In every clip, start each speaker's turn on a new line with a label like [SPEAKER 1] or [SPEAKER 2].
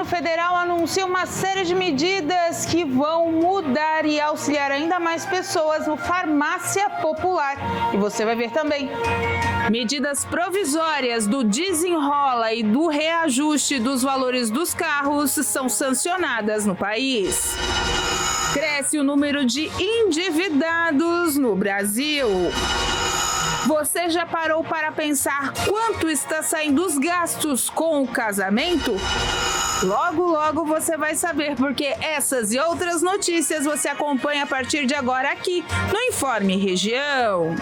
[SPEAKER 1] federal anuncia uma série de medidas que vão mudar e auxiliar ainda mais pessoas no Farmácia Popular. E você vai ver também. Medidas provisórias do desenrola e do reajuste dos valores dos carros são sancionadas no país. Cresce o número de endividados no Brasil. Você já parou para pensar quanto está saindo os gastos com o casamento? Logo, logo você vai saber, porque essas e outras notícias você acompanha a partir de agora aqui no Informe Região.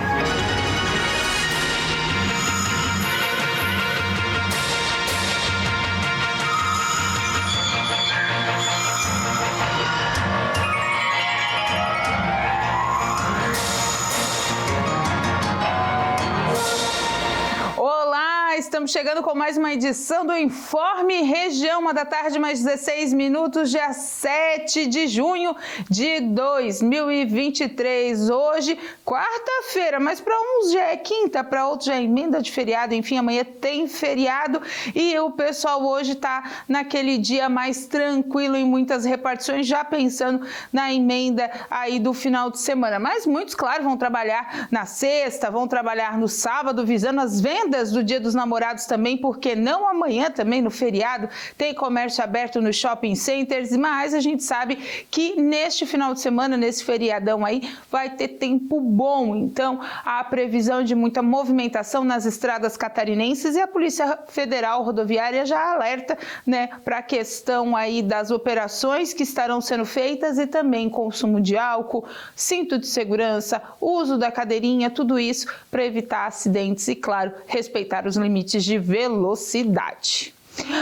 [SPEAKER 1] Estamos chegando com mais uma edição do Informe Região, 1h da tarde, mais 16 minutos, dia 7 de junho de 2023. Hoje, quarta-feira, mas para uns já é quinta, para outros já é emenda de feriado, enfim, amanhã tem feriado e o pessoal hoje está naquele dia mais tranquilo em muitas repartições, já pensando na emenda aí do final de semana. Mas muitos, claro, vão trabalhar na sexta, vão trabalhar no sábado, visando as vendas do Dia dos Namorados também, porque não amanhã também no feriado tem comércio aberto nos shopping centers, mas a gente sabe que neste final de semana, nesse feriadão aí, vai ter tempo bom. Então, há a previsão de muita movimentação nas estradas catarinenses e a Polícia Federal Rodoviária já alerta, né, para a questão aí das operações que estarão sendo feitas e também consumo de álcool, cinto de segurança, uso da cadeirinha, tudo isso para evitar acidentes e, claro, respeitar os limites de velocidade.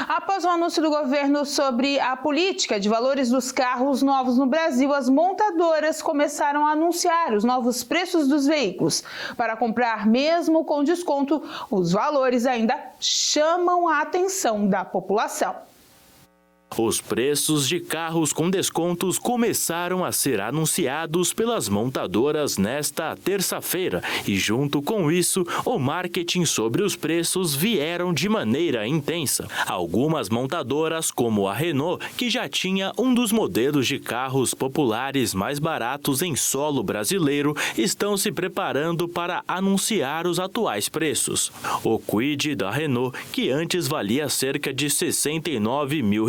[SPEAKER 1] Após o anúncio do governo sobre a política de valores dos carros novos no Brasil, as montadoras começaram a anunciar os novos preços dos veículos. Para comprar mesmo com desconto, os valores ainda chamam a atenção da população.
[SPEAKER 2] Os preços de carros com descontos começaram a ser anunciados pelas montadoras nesta terça-feira e, junto com isso, o marketing sobre os preços vieram de maneira intensa. Algumas montadoras, como a Renault, que já tinha um dos modelos de carros populares mais baratos em solo brasileiro, estão se preparando para anunciar os atuais preços. O Kwid da Renault, que antes valia cerca de R$ 69 mil,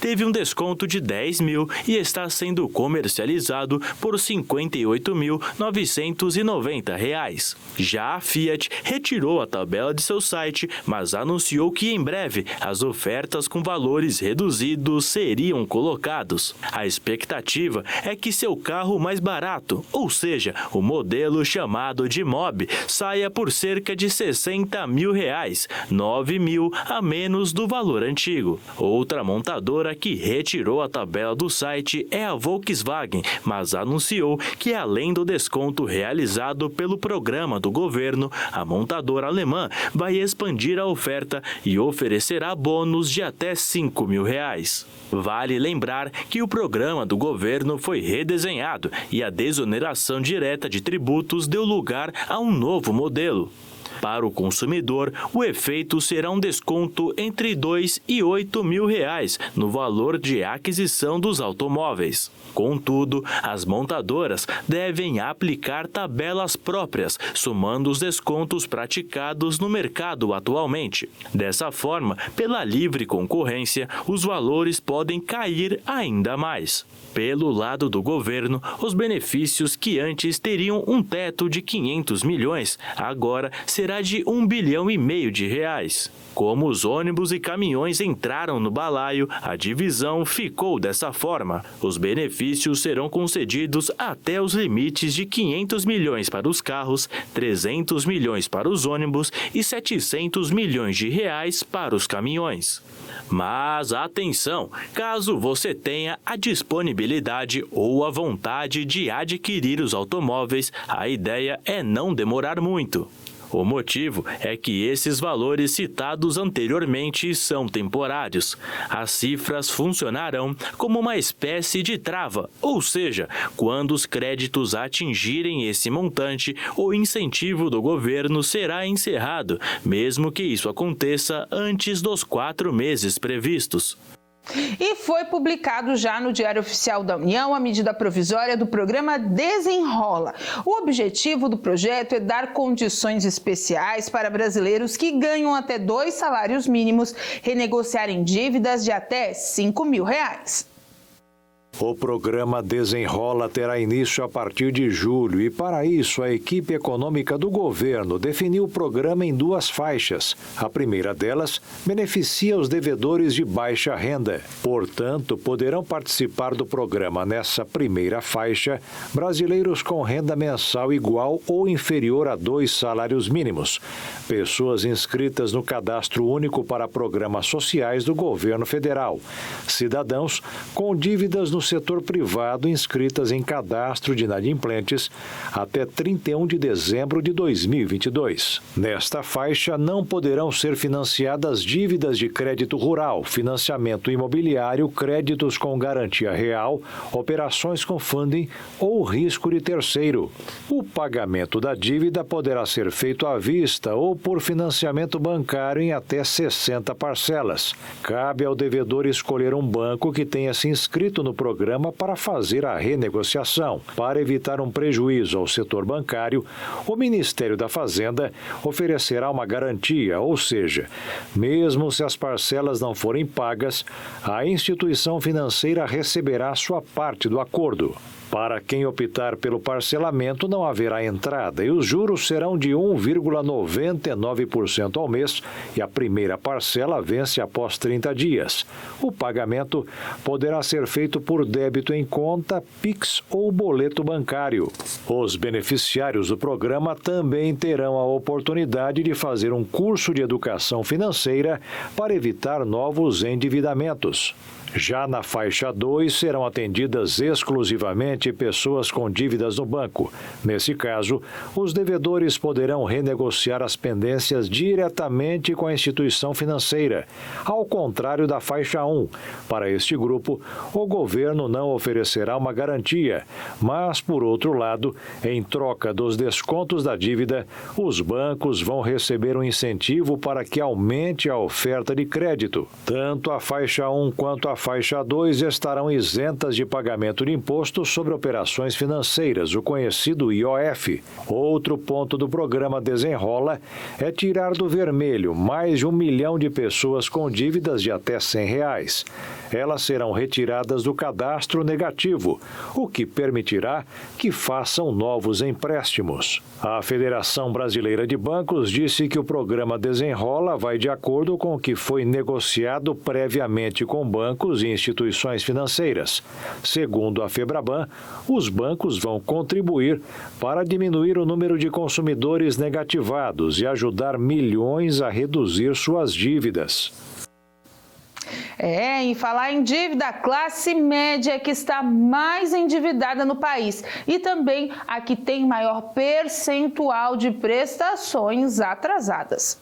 [SPEAKER 2] teve um desconto de 10 mil e está sendo comercializado por R$ 58.990. Já a Fiat retirou a tabela de seu site, mas anunciou que em breve as ofertas com valores reduzidos seriam colocados. A expectativa é que seu carro mais barato, ou seja, o modelo chamado de Mobi, saia por cerca de R$ 60 mil, 9 mil a menos do valor antigo. Outra montadora que retirou a tabela do site é a Volkswagen, mas anunciou que, além do desconto realizado pelo programa do governo, a montadora alemã vai expandir a oferta e oferecerá bônus de até R$ 5 mil. Vale lembrar que o programa do governo foi redesenhado e a desoneração direta de tributos deu lugar a um novo modelo. Para o consumidor, o efeito será um desconto entre R$ 2 e R$ 8 mil no valor de aquisição dos automóveis. Contudo, as montadoras devem aplicar tabelas próprias, somando os descontos praticados no mercado atualmente. Dessa forma, pela livre concorrência, os valores podem cair ainda mais. Pelo lado do governo, os benefícios que antes teriam um teto de 500 milhões, agora será de R$ 1,5 bilhão. Como os ônibus e caminhões entraram no balaio, a divisão ficou dessa forma. Os benefícios serão concedidos até os limites de 500 milhões para os carros, 300 milhões para os ônibus e 700 milhões de reais para os caminhões. Mas atenção, caso você tenha a disponibilidade ou a vontade de adquirir os automóveis, a ideia é não demorar muito. O motivo é que esses valores citados anteriormente são temporários. As cifras funcionarão como uma espécie de trava, ou seja, quando os créditos atingirem esse montante, o incentivo do governo será encerrado, mesmo que isso aconteça antes dos 4 meses previstos.
[SPEAKER 1] E foi publicado já no Diário Oficial da União a medida provisória do programa Desenrola. O objetivo do projeto é dar condições especiais para brasileiros que ganham até 2 salários mínimos renegociarem dívidas de até R$5 mil.
[SPEAKER 3] O programa Desenrola terá início a partir de julho e, para isso, a equipe econômica do governo definiu o programa em 2 faixas. A primeira delas beneficia os devedores de baixa renda. Portanto, poderão participar do programa nessa primeira faixa brasileiros com renda mensal igual ou inferior a 2 salários mínimos, pessoas inscritas no Cadastro Único para Programas Sociais do Governo Federal, cidadãos com dívidas no setor privado inscritas em cadastro de inadimplentes até 31 de dezembro de 2022. Nesta faixa, não poderão ser financiadas dívidas de crédito rural, financiamento imobiliário, créditos com garantia real, operações com funding ou risco de terceiro. O pagamento da dívida poderá ser feito à vista ou por financiamento bancário em até 60 parcelas. Cabe ao devedor escolher um banco que tenha se inscrito no programa para fazer a renegociação. Para evitar um prejuízo ao setor bancário, o Ministério da Fazenda oferecerá uma garantia, ou seja, mesmo se as parcelas não forem pagas, a instituição financeira receberá sua parte do acordo. Para quem optar pelo parcelamento, não haverá entrada e os juros serão de 1,99% ao mês e a primeira parcela vence após 30 dias. O pagamento poderá ser feito por débito em conta, Pix ou boleto bancário. Os beneficiários do programa também terão a oportunidade de fazer um curso de educação financeira para evitar novos endividamentos. Já na faixa 2, serão atendidas exclusivamente pessoas com dívidas no banco. Nesse caso, os devedores poderão renegociar as pendências diretamente com a instituição financeira, ao contrário da faixa 1. Para este grupo, o governo não oferecerá uma garantia, mas, por outro lado, em troca dos descontos da dívida, os bancos vão receber um incentivo para que aumente a oferta de crédito. Tanto a faixa 1 quanto a faixa 2 estarão isentas de pagamento de imposto sobre operações financeiras, o conhecido IOF. Outro ponto do programa Desenrola é tirar do vermelho mais de 1 milhão de pessoas com dívidas de até R$100. Elas serão retiradas do cadastro negativo, o que permitirá que façam novos empréstimos. A Federação Brasileira de Bancos disse que o programa Desenrola vai de acordo com o que foi negociado previamente com bancos e instituições financeiras. Segundo a Febraban, os bancos vão contribuir para diminuir o número de consumidores negativados e ajudar milhões a reduzir suas dívidas.
[SPEAKER 1] Em falar em dívida, a classe média que está mais endividada no país e também a que tem maior percentual de prestações atrasadas.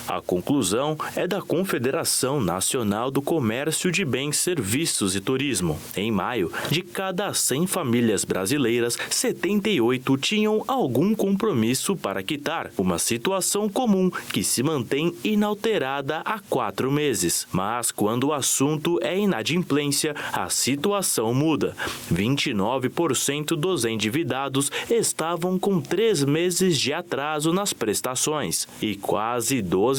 [SPEAKER 2] A conclusão é da Confederação Nacional do Comércio de Bens, Serviços e Turismo. Em maio, de cada 100 famílias brasileiras, 78 tinham algum compromisso para quitar, uma situação comum que se mantém inalterada há 4 meses. Mas quando o assunto é inadimplência, a situação muda. 29% dos endividados estavam com 3 meses de atraso nas prestações e quase 12%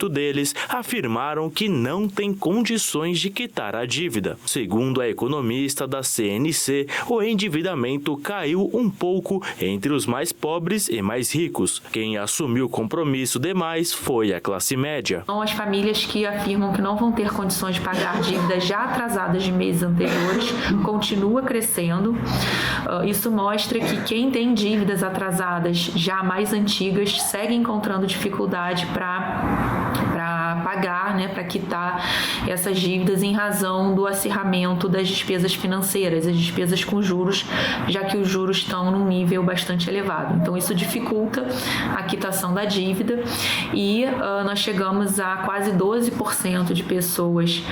[SPEAKER 2] deles afirmaram que não têm condições de quitar a dívida. Segundo a economista da CNC, o endividamento caiu um pouco entre os mais pobres e mais ricos. Quem assumiu compromisso demais foi a classe média.
[SPEAKER 4] São as famílias que afirmam que não vão ter condições de pagar dívidas já atrasadas de meses anteriores, continua crescendo. Isso mostra que quem tem dívidas atrasadas já mais antigas segue encontrando dificuldade para pagar, para quitar essas dívidas em razão do acirramento das despesas financeiras, as despesas com juros, já que os juros estão num nível bastante elevado. Então, isso dificulta a quitação da dívida e nós chegamos a quase 12% de pessoas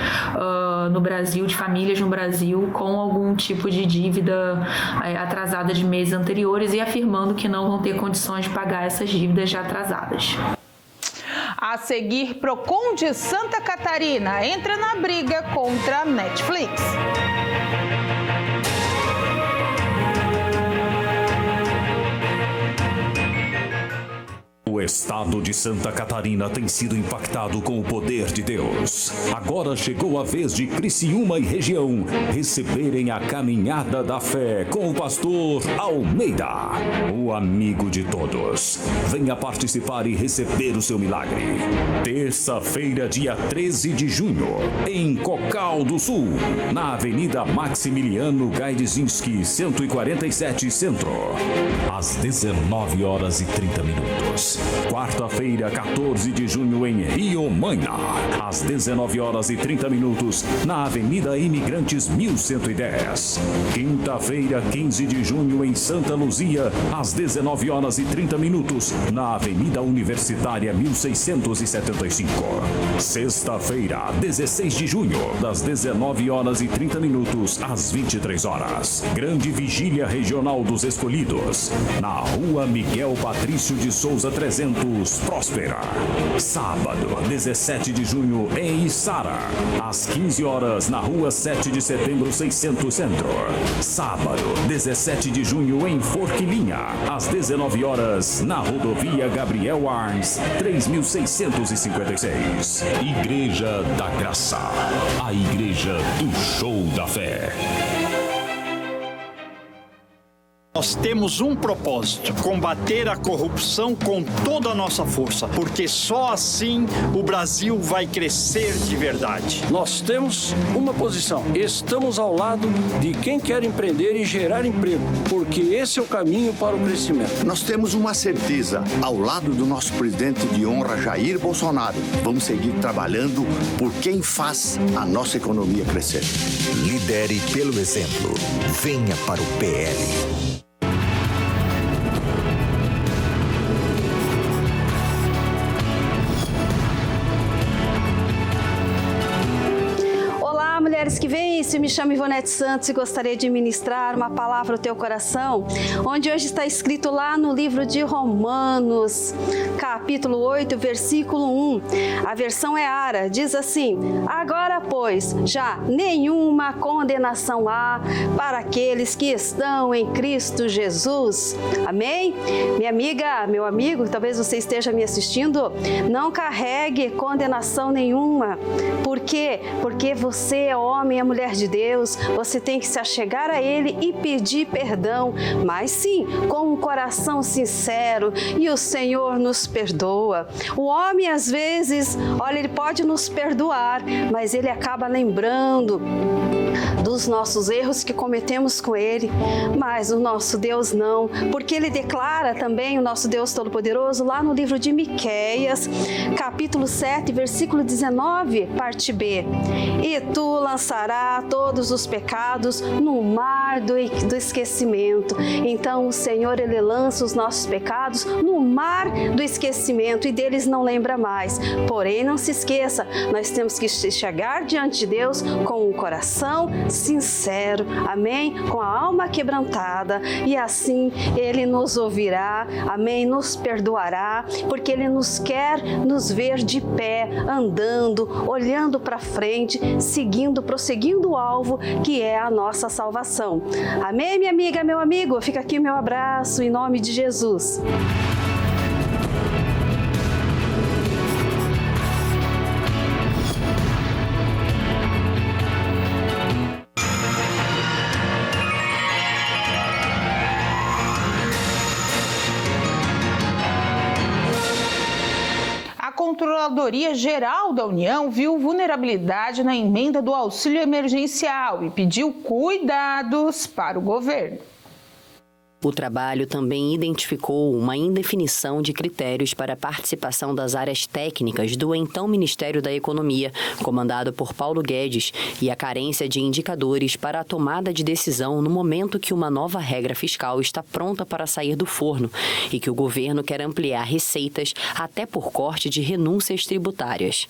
[SPEAKER 4] no Brasil, de famílias no Brasil, com algum tipo de dívida atrasada de meses anteriores e afirmando que não vão ter condições de pagar essas dívidas já atrasadas.
[SPEAKER 1] A seguir, Procon de Santa Catarina entra na briga contra a Netflix.
[SPEAKER 5] O estado de Santa Catarina tem sido impactado com o poder de Deus. Agora chegou a vez de Criciúma e região receberem a caminhada da fé com o pastor Almeida, o amigo de todos. Venha participar e receber o seu milagre. Terça-feira, dia 13 de junho, em Cocal do Sul, na Avenida Maximiliano Gaidzinski, 147 Centro, às 19h30. Quarta-feira, 14 de junho, em Rio Maina, às 19h30, na Avenida Imigrantes 1110. Quinta-feira, 15 de junho, em Santa Luzia, às 19h30, na Avenida Universitária 1675. Sexta-feira, 16 de junho, das 19h30 às 23h. Grande Vigília Regional dos Escolhidos, na Rua Miguel Patrício de Souza 300, Próspera. Sábado, 17 de junho, em Içara, às 15h, na Rua 7 de Setembro 600 Centro. Sábado, 17 de junho, em Forquilinha, às 19h, na Rodovia Gabriel Arns 3656. Igreja da Graça, a igreja do show da fé.
[SPEAKER 6] Nós temos um propósito: combater a corrupção com toda a nossa força, porque só assim o Brasil vai crescer de verdade.
[SPEAKER 7] Nós temos uma posição: estamos ao lado de quem quer empreender e gerar emprego, porque esse é o caminho para o crescimento.
[SPEAKER 8] Nós temos uma certeza: ao lado do nosso presidente de honra, Jair Bolsonaro, vamos seguir trabalhando por quem faz a nossa economia crescer.
[SPEAKER 9] Lidere pelo exemplo. Venha para o PL.
[SPEAKER 10] Mulheres que Vencem, me chamo Ivonete Santos e gostaria de ministrar uma palavra ao teu coração, onde hoje está escrito lá no livro de Romanos, capítulo 8, versículo 1. A versão é Ara, diz assim: agora, pois, já nenhuma condenação há para aqueles que estão em Cristo Jesus. Amém? Minha amiga, meu amigo, talvez você esteja me assistindo, não carregue condenação nenhuma. Por quê? Porque você é homem, é mulher de Deus, você tem que se achegar a Ele e pedir perdão, mas sim, com um coração sincero, e o Senhor nos perdoa. O homem, às vezes, olha, ele pode nos perdoar, mas ele acaba lembrando dos nossos erros que cometemos com Ele, mas o nosso Deus não, porque Ele declara também, o nosso Deus Todo-Poderoso, lá no livro de Miqueias, capítulo 7, versículo 19, parte B: e tu lançarás todos os pecados no mar do esquecimento. Então o Senhor, Ele lança os nossos pecados no mar do esquecimento e deles não lembra mais. Porém, não se esqueça, nós temos que chegar diante de Deus com um coração sincero, amém? Com a alma quebrantada, e assim Ele nos ouvirá, amém? Nos perdoará, porque Ele nos quer nos ver de pé, andando, olhando para frente, prosseguindo o alvo que é a nossa salvação. Amém, minha amiga, meu amigo? Fica aqui o meu abraço em nome de Jesus.
[SPEAKER 1] A Controladoria Geral da União viu vulnerabilidade na emenda do auxílio emergencial e pediu cuidados para o governo.
[SPEAKER 11] O trabalho também identificou uma indefinição de critérios para a participação das áreas técnicas do então Ministério da Economia, comandado por Paulo Guedes, e a carência de indicadores para a tomada de decisão no momento que uma nova regra fiscal está pronta para sair do forno e que o governo quer ampliar receitas até por corte de renúncias tributárias.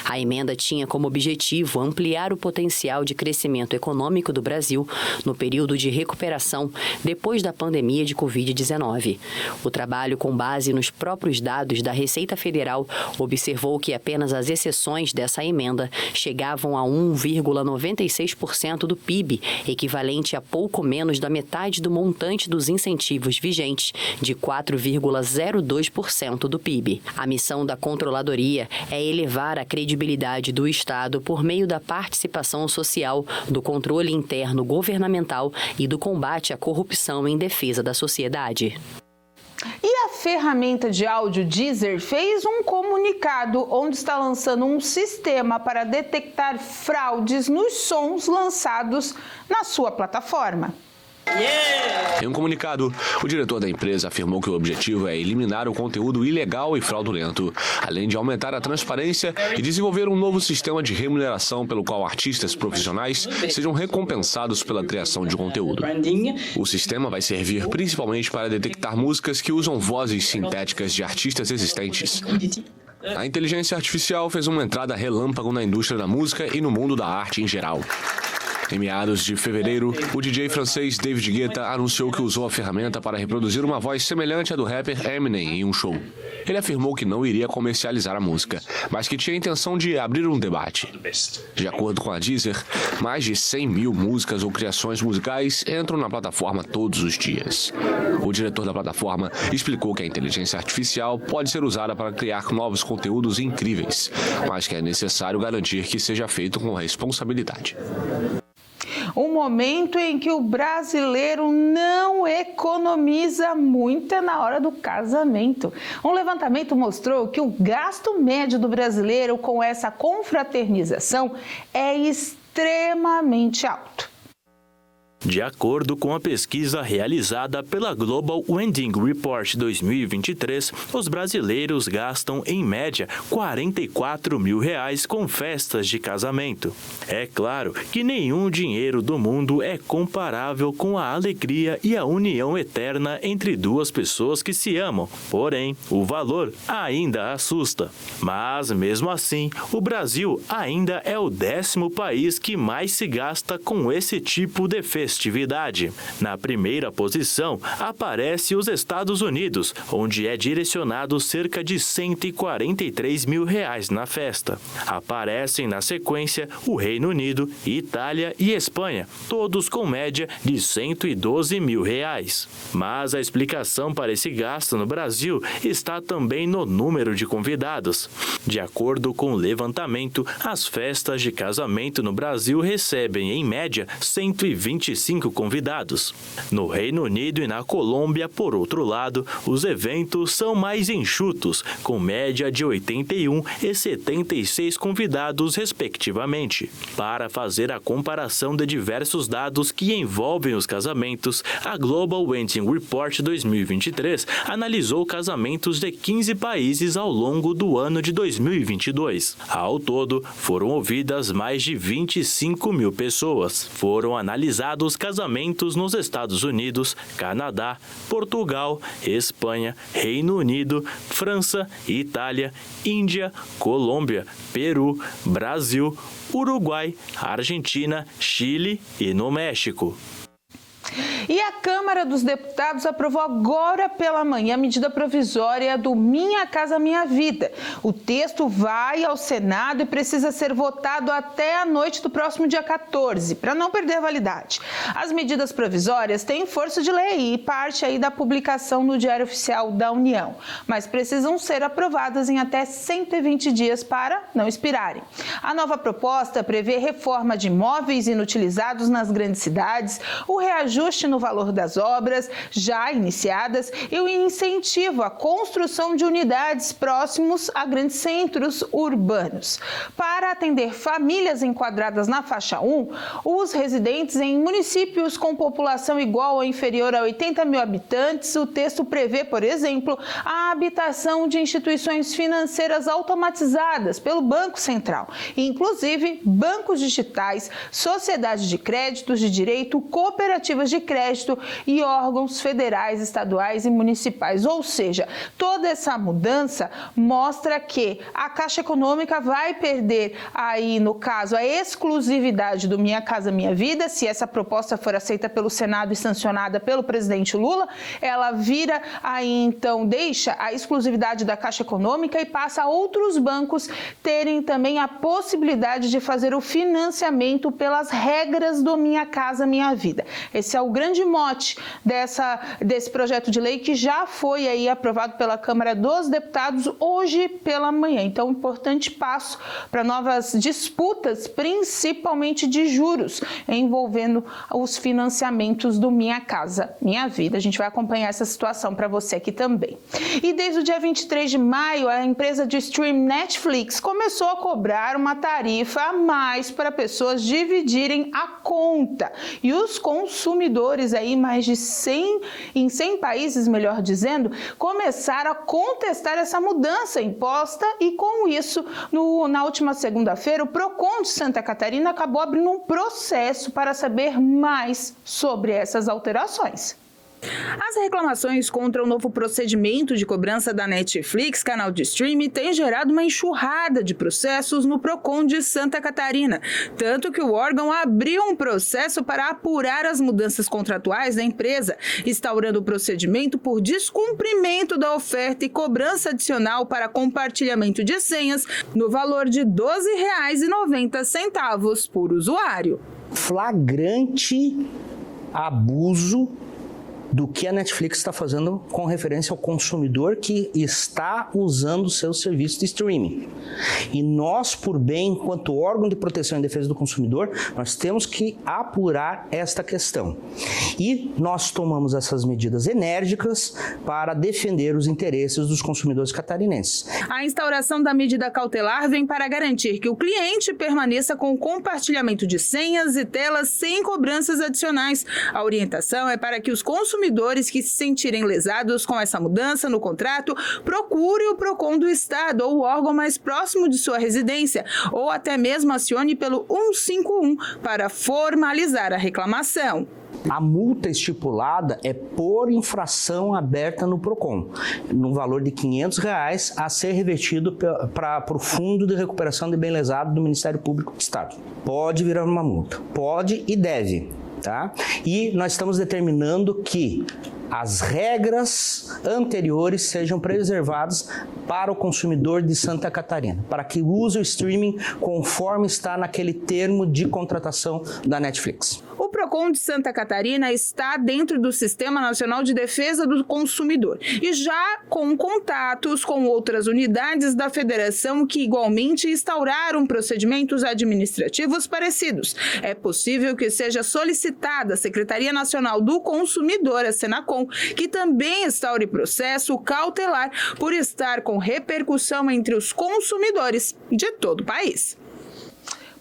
[SPEAKER 11] A emenda tinha como objetivo ampliar o potencial de crescimento econômico do Brasil no período de recuperação depois da pandemia pandemia de Covid-19. O trabalho, com base nos próprios dados da Receita Federal, observou que apenas as exceções dessa emenda chegavam a 1,96% do PIB, equivalente a pouco menos da metade do montante dos incentivos vigentes, de 4,02% do PIB. A missão da Controladoria é elevar a credibilidade do Estado por meio da participação social, do controle interno governamental e do combate à corrupção em defesa da sociedade.
[SPEAKER 1] E a ferramenta de áudio Deezer fez um comunicado onde está lançando um sistema para detectar fraudes nos sons lançados na sua plataforma.
[SPEAKER 12] Em um comunicado, o diretor da empresa afirmou que o objetivo é eliminar o conteúdo ilegal e fraudulento, além de aumentar a transparência e desenvolver um novo sistema de remuneração pelo qual artistas profissionais sejam recompensados pela criação de conteúdo. O sistema vai servir principalmente para detectar músicas que usam vozes sintéticas de artistas existentes. A inteligência artificial fez uma entrada relâmpago na indústria da música e no mundo da arte em geral. Em meados de fevereiro, o DJ francês David Guetta anunciou que usou a ferramenta para reproduzir uma voz semelhante à do rapper Eminem em um show. Ele afirmou que não iria comercializar a música, mas que tinha a intenção de abrir um debate. De acordo com a Deezer, mais de 100 mil músicas ou criações musicais entram na plataforma todos os dias. O diretor da plataforma explicou que a inteligência artificial pode ser usada para criar novos conteúdos incríveis, mas que é necessário garantir que seja feito com responsabilidade.
[SPEAKER 1] Um momento em que o brasileiro não economiza muito na hora do casamento. Um levantamento mostrou que o gasto médio do brasileiro com essa confraternização é extremamente alto.
[SPEAKER 2] De acordo com a pesquisa realizada pela Global Wedding Report 2023, os brasileiros gastam, em média, R$44 mil com festas de casamento. É claro que nenhum dinheiro do mundo é comparável com a alegria e a união eterna entre duas pessoas que se amam. Porém, o valor ainda assusta. Mas, mesmo assim, o Brasil ainda é o 10º país que mais se gasta com esse tipo de festividade. Na primeira posição aparece os Estados Unidos, onde é direcionado cerca de R$143 mil na festa. Aparecem na sequência o Reino Unido, Itália e Espanha, todos com média de R$112 mil. Mas a explicação para esse gasto no Brasil está também no número de convidados. De acordo com o levantamento, as festas de casamento no Brasil recebem, em média, 125 convidados. No Reino Unido e na Colômbia, por outro lado, os eventos são mais enxutos, com média de 81 e 76 convidados, respectivamente. Para fazer a comparação de diversos dados que envolvem os casamentos, a Global Wedding Report 2023 analisou casamentos de 15 países ao longo do ano de 2022. Ao todo, foram ouvidas mais de 25 mil pessoas. Foram analisados casamentos nos Estados Unidos, Canadá, Portugal, Espanha, Reino Unido, França, Itália, Índia, Colômbia, Peru, Brasil, Uruguai, Argentina, Chile e no México.
[SPEAKER 1] E a Câmara dos Deputados aprovou agora pela manhã a medida provisória do Minha Casa Minha Vida. O texto vai ao Senado e precisa ser votado até a noite do próximo dia 14, para não perder validade. As medidas provisórias têm força de lei e parte aí da publicação no Diário Oficial da União, mas precisam ser aprovadas em até 120 dias para não expirarem. A nova proposta prevê reforma de imóveis inutilizados nas grandes cidades, o reajuste no valor das obras já iniciadas e o incentivo à construção de unidades próximos a grandes centros urbanos. Para atender famílias enquadradas na faixa 1, os residentes em municípios com população igual ou inferior a 80 mil habitantes, o texto prevê, por exemplo, a habitação de instituições financeiras automatizadas pelo Banco Central, inclusive bancos digitais, sociedades de créditos de direito, cooperativas cooperativas de crédito e órgãos federais, estaduais e municipais. Ou seja, toda essa mudança mostra que a Caixa Econômica vai perder aí, no caso, a exclusividade do Minha Casa Minha Vida. Se essa proposta for aceita pelo Senado e sancionada pelo presidente Lula, ela vira aí, então, deixa a exclusividade da Caixa Econômica e passa a outros bancos terem também a possibilidade de fazer o financiamento pelas regras do Minha Casa Minha Vida. Esse é o grande mote desse projeto de lei que já foi aí aprovado pela Câmara dos Deputados hoje pela manhã. Então, um importante passo para novas disputas, principalmente de juros, envolvendo os financiamentos do Minha Casa Minha Vida. A gente vai acompanhar essa situação para você aqui também. E desde o dia 23 de maio, a empresa de streaming Netflix começou a cobrar uma tarifa a mais para pessoas dividirem a conta. E os consumidores aí, mais de 100 países, melhor dizendo, começaram a contestar essa mudança imposta e, com isso, na última segunda-feira, o Procon de Santa Catarina acabou abrindo um processo para saber mais sobre essas alterações. As reclamações contra o novo procedimento de cobrança da Netflix, canal de streaming, têm gerado uma enxurrada de processos no Procon de Santa Catarina, tanto que o órgão abriu um processo para apurar as mudanças contratuais da empresa, instaurando o procedimento por descumprimento da oferta e cobrança adicional para compartilhamento de senhas no valor de R$ 12,90 por usuário.
[SPEAKER 13] Flagrante abuso do que a Netflix está fazendo com referência ao consumidor que está usando o seu serviço de streaming. E nós, por bem, enquanto órgão de proteção e defesa do consumidor, nós temos que apurar esta questão. E nós tomamos essas medidas enérgicas para defender os interesses dos consumidores catarinenses.
[SPEAKER 1] A instauração da medida cautelar vem para garantir que o cliente permaneça com o compartilhamento de senhas e telas sem cobranças adicionais. A orientação é para que os consumidores que se sentirem lesados com essa mudança no contrato procure o Procon do Estado ou o órgão mais próximo de sua residência, ou até mesmo acione pelo 151 para formalizar a reclamação.
[SPEAKER 13] A multa estipulada é por infração aberta no Procon, no valor de R$ 500 a ser revertido para o Fundo de Recuperação de Bem Lesado do Ministério Público do Estado. Pode virar uma multa, pode e deve. Tá? E nós estamos determinando que as regras anteriores sejam preservadas para o consumidor de Santa Catarina, para que use o streaming conforme está naquele termo de contratação da Netflix.
[SPEAKER 1] O Procon de Santa Catarina está dentro do Sistema Nacional de Defesa do Consumidor e já com contatos com outras unidades da federação que igualmente instauraram procedimentos administrativos parecidos. É possível que seja solicitada a Secretaria Nacional do Consumidor, a Senacom, que também instaure processo cautelar por estar com repercussão entre os consumidores de todo o país.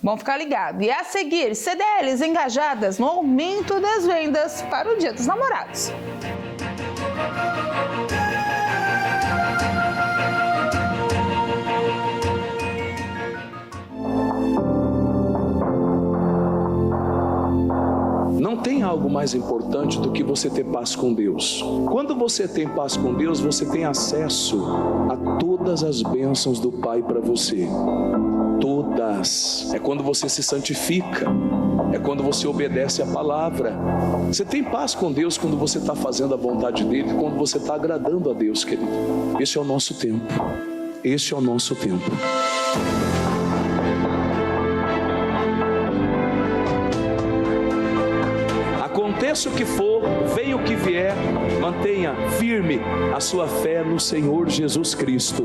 [SPEAKER 1] Bom ficar ligado. E a seguir, CDLs engajadas no aumento das vendas para o Dia dos Namorados.
[SPEAKER 14] Não tem algo mais importante do que você ter paz com Deus. Quando você tem paz com Deus, você tem acesso a todas as bênçãos do Pai para você. Todas. É quando você se santifica. É quando você obedece a palavra. Você tem paz com Deus quando você está fazendo a vontade dEle, quando você está agradando a Deus, querido. Esse é o nosso tempo. Esse é o nosso tempo. Aconteça o que for, venha o que vier, mantenha firme a sua fé no Senhor Jesus Cristo.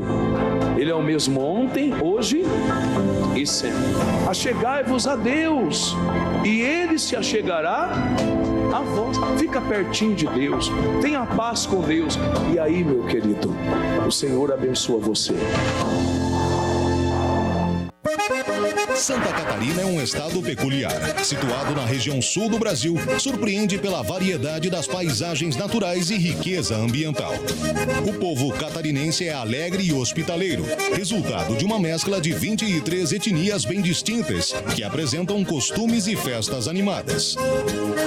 [SPEAKER 14] Ele é o mesmo ontem, hoje e sempre. Achegai-vos a Deus, e Ele se achegará a vós. Fica pertinho de Deus, tenha paz com Deus. E aí, meu querido, o Senhor abençoa você.
[SPEAKER 15] Santa Catarina é um estado peculiar. Situado na região sul do Brasil, surpreende pela variedade das paisagens naturais e riqueza ambiental. O povo catarinense é alegre e hospitaleiro, resultado de uma mescla de 23 etnias bem distintas, que apresentam costumes e festas animadas.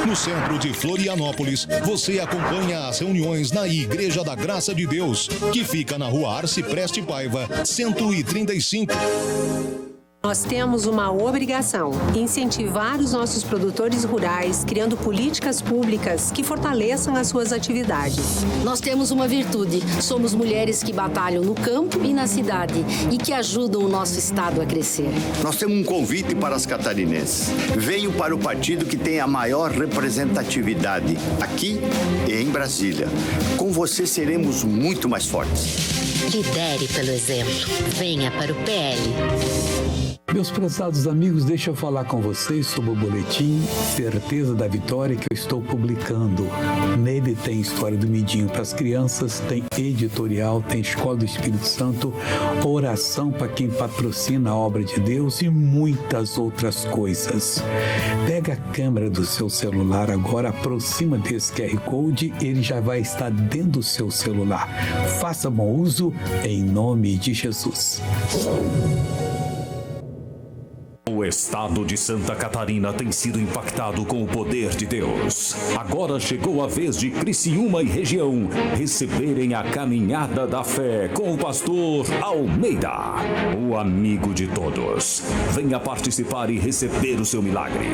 [SPEAKER 15] No centro de Florianópolis, você acompanha as reuniões na Igreja da Graça de Deus, que fica na Rua Arcipreste Paiva, 135.
[SPEAKER 16] Nós temos uma obrigação: incentivar os nossos produtores rurais, criando políticas públicas que fortaleçam as suas atividades.
[SPEAKER 17] Nós temos uma virtude: somos mulheres que batalham no campo e na cidade e que ajudam o nosso estado a crescer.
[SPEAKER 8] Nós temos um convite para as catarinenses. Venham para o partido que tem a maior representatividade aqui e em Brasília. Com você seremos muito mais fortes.
[SPEAKER 18] Lidere pelo exemplo. Venha para o PL.
[SPEAKER 19] Meus prezados amigos, deixa eu falar com vocês sobre o boletim Certeza da Vitória que eu estou publicando. Nele tem história do Midinho para as crianças, tem editorial, tem Escola do Espírito Santo, oração para quem patrocina a obra de Deus e muitas outras coisas. Pega a câmera do seu celular agora, aproxima desse QR Code, ele já vai estar dentro do seu celular. Faça bom uso em nome de Jesus.
[SPEAKER 5] O estado de Santa Catarina tem sido impactado com o poder de Deus. Agora chegou a vez de Criciúma e região receberem a caminhada da fé com o pastor Almeida, o amigo de todos. Venha participar e receber o seu milagre.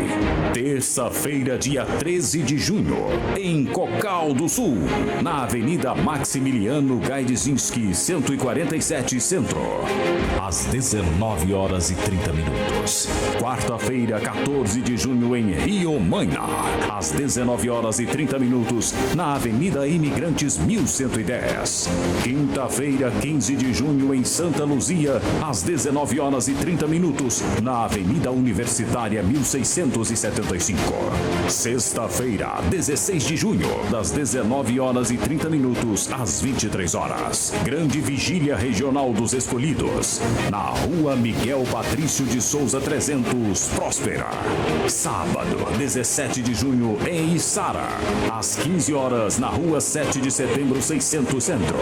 [SPEAKER 5] Terça-feira, dia 13 de junho, em Cocal do Sul, na Avenida Maximiliano Gaidzinski, 147 Centro, às 19h30. Quarta-feira, 14 de junho, em Rio Maina, às 19h30, na Avenida Imigrantes 1110. Quinta-feira, 15 de junho, em Santa Luzia, às 19h30, na Avenida Universitária 1675. Sexta-feira, 16 de junho, das 19h30 às 23h. Grande Vigília Regional dos Escolhidos, na Rua Miguel Patrício de Souza 300, Próspera. Sábado, 17 de junho, em Içara, às 15h, na Rua 7 de Setembro 600 Centro.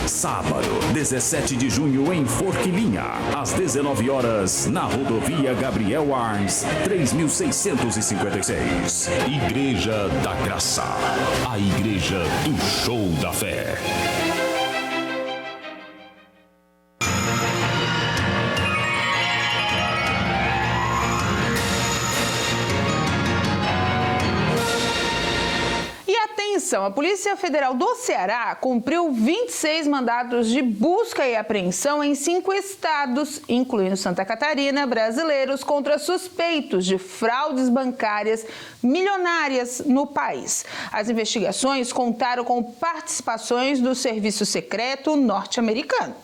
[SPEAKER 5] Sábado, 17 de junho, em Forquilinha, às 19h, na Rodovia Gabriel Arns 3656. Igreja da Graça, a igreja do show da fé.
[SPEAKER 1] A Polícia Federal do Ceará cumpriu 26 mandados de busca e apreensão em 5 estados, incluindo Santa Catarina, brasileiros contra suspeitos de fraudes bancárias milionárias no país. As investigações contaram com participações do Serviço Secreto norte-americano.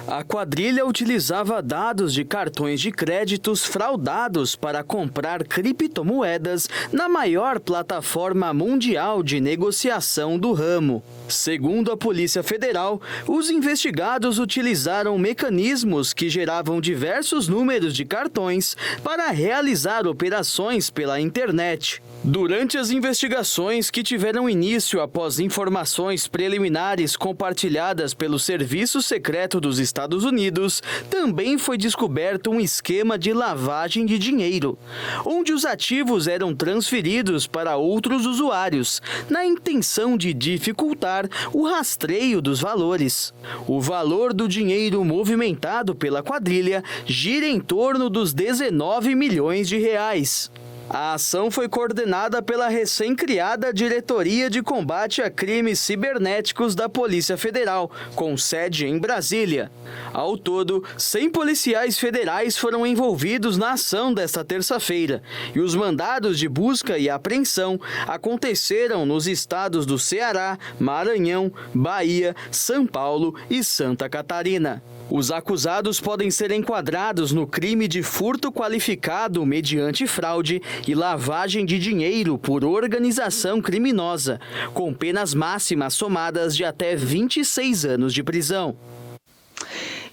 [SPEAKER 20] A quadrilha utilizava dados de cartões de créditos fraudados para comprar criptomoedas na maior plataforma mundial de negociação do ramo. Segundo a Polícia Federal, os investigados utilizaram mecanismos que geravam diversos números de cartões para realizar operações pela internet. Durante as investigações que tiveram início após informações preliminares compartilhadas pelo Serviço Secreto dos Estados Unidos, também foi descoberto um esquema de lavagem de dinheiro, onde os ativos eram transferidos para outros usuários, na intenção de dificultar o rastreio dos valores. O valor do dinheiro movimentado pela quadrilha gira em torno dos 19 milhões de reais. A ação foi coordenada pela recém-criada Diretoria de Combate a Crimes Cibernéticos da Polícia Federal, com sede em Brasília. Ao todo, 100 policiais federais foram envolvidos na ação desta terça-feira, e os mandados de busca e apreensão aconteceram nos estados do Ceará, Maranhão, Bahia, São Paulo e Santa Catarina. Os acusados podem ser enquadrados no crime de furto qualificado mediante fraude e lavagem de dinheiro por organização criminosa, com penas máximas somadas de até 26 anos de prisão.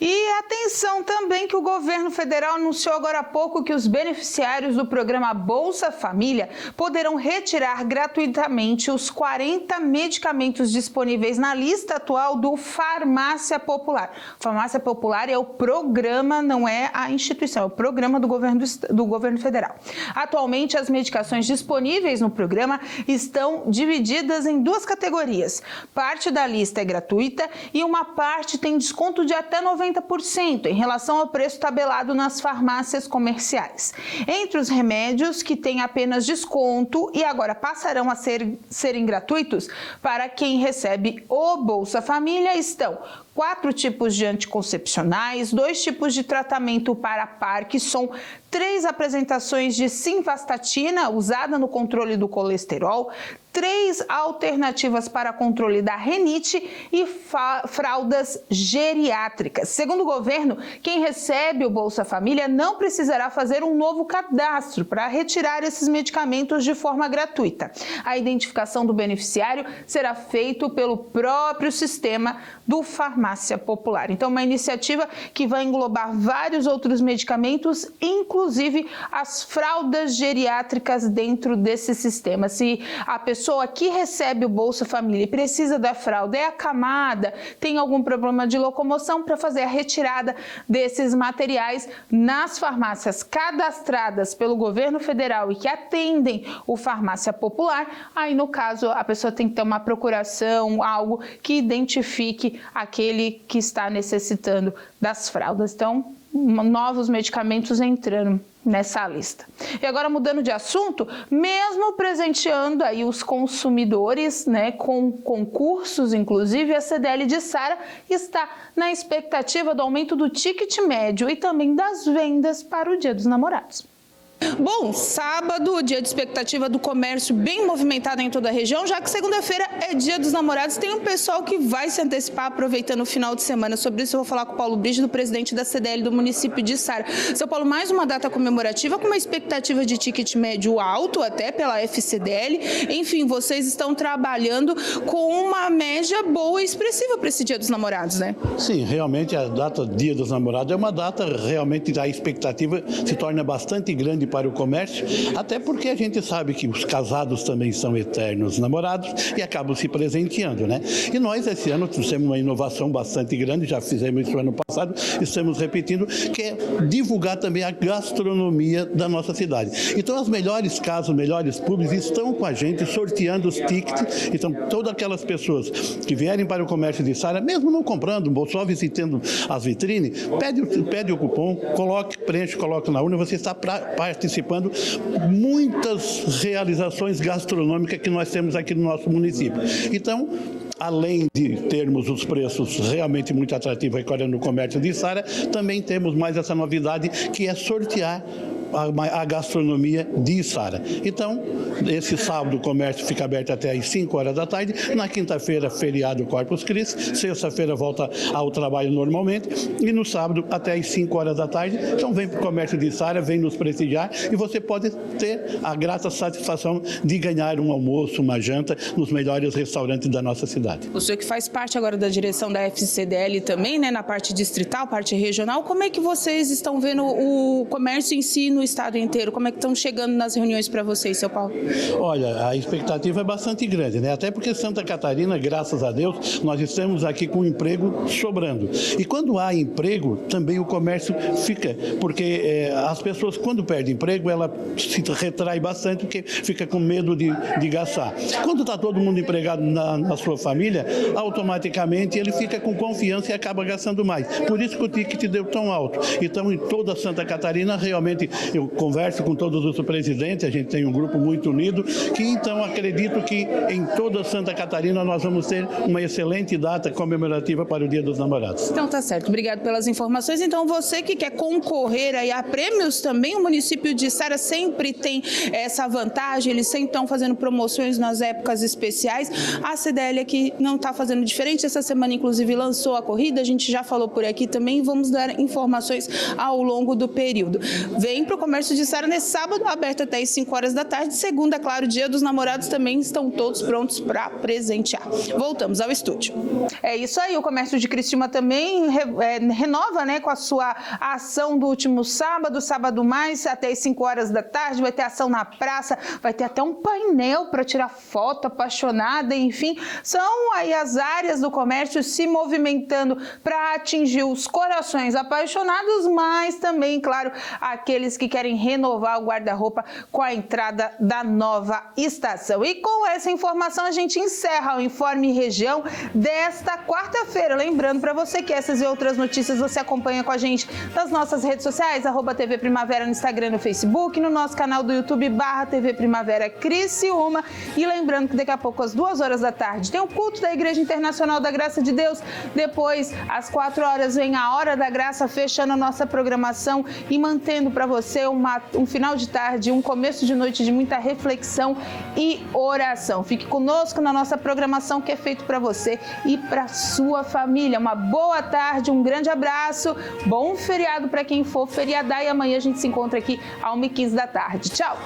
[SPEAKER 1] E atenção também que o governo federal anunciou agora há pouco que os beneficiários do programa Bolsa Família poderão retirar gratuitamente os 40 medicamentos disponíveis na lista atual do Farmácia Popular. Farmácia Popular é o programa, não é a instituição, é o programa do governo federal. Atualmente, as medicações disponíveis no programa estão divididas em duas categorias. Parte da lista é gratuita e uma parte tem desconto de até 90% em relação ao preço tabelado nas farmácias comerciais. Entre os remédios que têm apenas desconto e agora passarão a serem gratuitos para quem recebe o Bolsa Família estão 4 tipos de anticoncepcionais, 2 tipos de tratamento para Parkinson, 3 apresentações de simvastatina usada no controle do colesterol, 3 alternativas para controle da rinite e fraldas geriátricas. Segundo o governo, quem recebe o Bolsa Família não precisará fazer um novo cadastro para retirar esses medicamentos de forma gratuita. A identificação do beneficiário será feita pelo próprio sistema do Farmácia Popular. Então, uma iniciativa que vai englobar vários outros medicamentos, inclusive as fraldas geriátricas dentro desse sistema. Se a pessoa que recebe o Bolsa Família e precisa da fralda é acamada, tem algum problema de locomoção, para fazer a retirada desses materiais nas farmácias cadastradas pelo governo federal e que atendem o Farmácia Popular, aí no caso a pessoa tem que ter uma procuração, algo que identifique aquele que está necessitando das fraldas. Então, novos medicamentos entrando nessa lista. E agora, mudando de assunto, mesmo presenteando aí os consumidores, com concursos, inclusive, a CDL de Sara está na expectativa do aumento do ticket médio e também das vendas para o Dia dos Namorados. Bom, sábado, dia de expectativa do comércio bem movimentado em toda a região, já que segunda-feira é Dia dos Namorados. Tem um pessoal que vai se antecipar aproveitando o final de semana. Sobre isso eu vou falar com o Paulo Brígido, presidente da CDL do município de Sara. Seu Paulo, mais uma data comemorativa com uma expectativa de ticket médio alto, até pela FCDL. Enfim, vocês estão trabalhando com uma média boa e expressiva para esse Dia dos Namorados, né?
[SPEAKER 21] Sim, realmente a data Dia dos Namorados é uma data realmente a expectativa se torna bastante grande para o comércio, até porque a gente sabe que os casados também são eternos namorados e acabam se presenteando, né? E nós, esse ano, trouxemos uma inovação bastante grande, já fizemos isso ano passado, estamos repetindo, que é divulgar também a gastronomia da nossa cidade. Então, as melhores casas, os melhores públicos estão com a gente, sorteando os tickets. Então, todas aquelas pessoas que vierem para o comércio de Sara, mesmo não comprando, só visitando as vitrines, pede o cupom, preenche, coloca na urna, você está participando muitas realizações gastronômicas que nós temos aqui no nosso município. Então, além de termos os preços realmente muito atrativos agora no comércio de Sara, também temos mais essa novidade que é sortear a gastronomia de Sara. Então, esse sábado o comércio fica aberto até às 5 horas da tarde. Na quinta-feira, feriado Corpus Christi. Sexta-feira volta ao trabalho normalmente. E no sábado, até às 5 horas da tarde. Então, vem para o comércio de Sara, vem nos prestigiar e você pode ter a grata satisfação de ganhar um almoço, uma janta nos melhores restaurantes da nossa cidade.
[SPEAKER 1] O senhor que faz parte agora da direção da FCDL também, na parte distrital, parte regional, como é que vocês estão vendo o comércio em si no estado inteiro? Como é que estão chegando nas reuniões para vocês, seu Paulo?
[SPEAKER 21] Olha, a expectativa é bastante grande, até porque Santa Catarina, graças a Deus, nós estamos aqui com emprego sobrando. E quando há emprego, também o comércio fica, porque as pessoas, quando perdem emprego, ela se retrai bastante, porque fica com medo de gastar. Quando está todo mundo empregado na sua família, automaticamente ele fica com confiança e acaba gastando mais. Por isso que o ticket deu tão alto. Então, em toda Santa Catarina, realmente, eu converso com todos os presidentes, a gente tem um grupo muito unido, que então acredito que em toda Santa Catarina nós vamos ter uma excelente data comemorativa para o Dia dos Namorados.
[SPEAKER 1] Então tá certo, obrigado pelas informações. Então você que quer concorrer aí a prêmios também, o município de Sara sempre tem essa vantagem, eles sempre estão fazendo promoções nas épocas especiais. A CDL aqui não está fazendo diferente, essa semana inclusive lançou a corrida, a gente já falou por aqui também, vamos dar informações ao longo do período. Vem para o
[SPEAKER 3] Comércio de Sara nesse sábado, aberto até às 5 horas da tarde. Segunda, claro, Dia dos Namorados, também estão todos prontos para presentear. Voltamos ao estúdio.
[SPEAKER 1] É isso aí, o Comércio de Criciúma também renova, né, com a sua ação do último sábado, sábado mais, até às 5 horas da tarde, vai ter ação na praça, vai ter até um painel para tirar foto apaixonada, enfim, são aí as áreas do comércio se movimentando para atingir os corações apaixonados, mas também, claro, aqueles que querem renovar o guarda-roupa com a entrada da nova estação. E com essa informação a gente encerra o Informe Região desta quarta-feira. Lembrando para você que essas e outras notícias você acompanha com a gente nas nossas redes sociais, @TV Primavera no Instagram e no Facebook, no nosso canal do YouTube /TV Primavera Criciúma. E lembrando que daqui a pouco, às 2 horas da tarde, tem o culto da Igreja Internacional da Graça de Deus. Depois, às 4 horas, vem a Hora da Graça, fechando a nossa programação e mantendo para você um final de tarde, um começo de noite de muita reflexão e oração. Fique conosco na nossa programação que é feito para você e para sua família. Uma boa tarde, um grande abraço, bom feriado para quem for feriadar e amanhã a gente se encontra aqui às 1h15 da tarde. Tchau!